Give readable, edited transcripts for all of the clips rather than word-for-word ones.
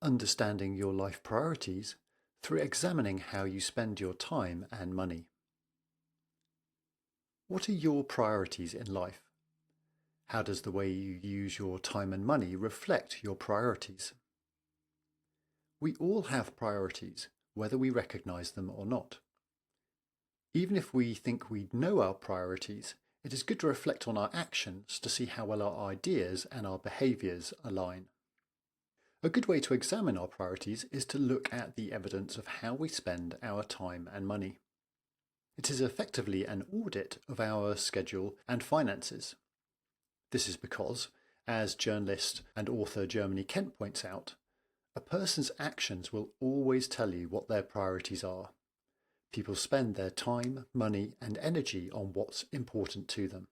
understanding your life priorities through examining how you spend your time and money. What are your priorities in life? How does the way you use your time and money reflect your priorities? We all have priorities, whether we recognize them or not. Even if we think we know our priorities, it is good to reflect on our actions to see how well our ideas and our behaviours align. A good way to examine our priorities is to look at the evidence of how we spend our time and money. It is effectively an audit of our schedule and finances. This is because, as journalist and author Germany Kent points out, a person's actions will always tell you what their priorities are. People spend their time, money, and energy on what's important to them.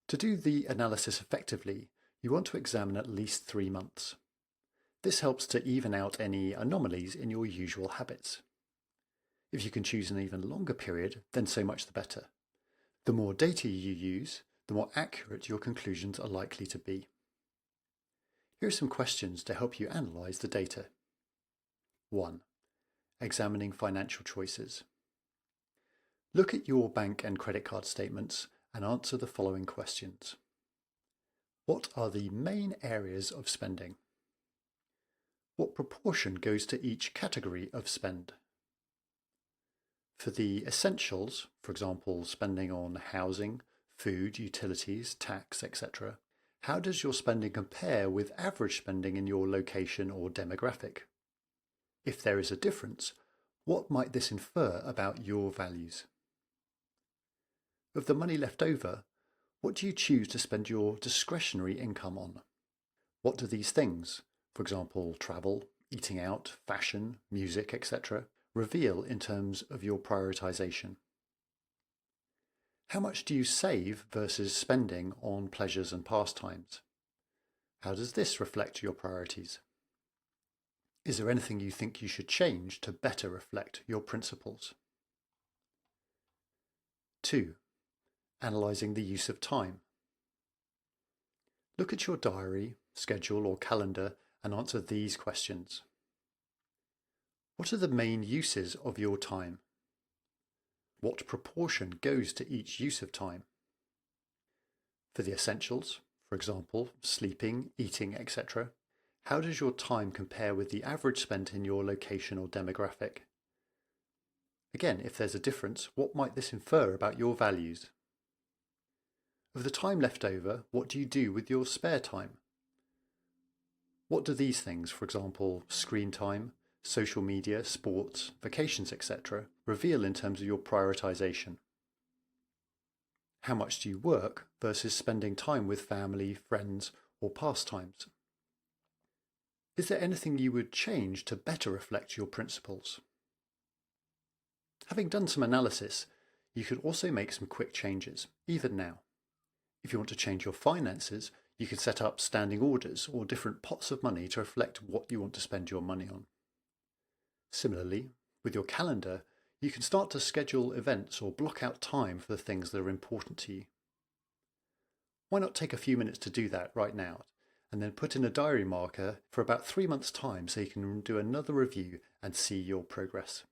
To do the analysis effectively, you want to examine at least 3 months. This helps to even out any anomalies in your usual habits. If you can choose an even longer period, then so much the better. The more data you use, the more accurate your conclusions are likely to be. Here are some questions to help you analyse the data. 1. Examining financial choices. Look at your bank and credit card statements and answer the following questions. What are the main areas of spending? What proportion goes to each category of spend? For the essentials, for example, spending on housing, food, utilities, tax, etc., how does your spending compare with average spending in your location or demographic? If there is a difference, what might this infer about your values? Of the money left over, what do you choose to spend your discretionary income on? What do these things, for example, travel, eating out, fashion, music, etc., reveal in terms of your prioritization? How much do you save versus spending on pleasures and pastimes? How does this reflect your priorities? Is there anything you think you should change to better reflect your principles? 2. Analysing the use of time. Look at your diary, schedule or calendar and answer these questions. What are the main uses of your time? What proportion goes to each use of time? For the essentials, for example, sleeping, eating, etc., how does your time compare with the average spent in your location or demographic? Again, if there's a difference, what might this infer about your values? Of the time left over, what do you do with your spare time? What do these things, for example, screen time, social media, sports, vacations, etc., reveal in terms of your prioritization? How much do you work versus spending time with family, friends, or pastimes? Is there anything you would change to better reflect your principles? Having done some analysis, you could also make some quick changes, even now. If you want to change your finances, you can set up standing orders or different pots of money to reflect what you want to spend your money on. Similarly, with your calendar, you can start to schedule events or block out time for the things that are important to you. Why not take a few minutes to do that right now, and then put in a diary marker for about 3 months' time so you can do another review and see your progress.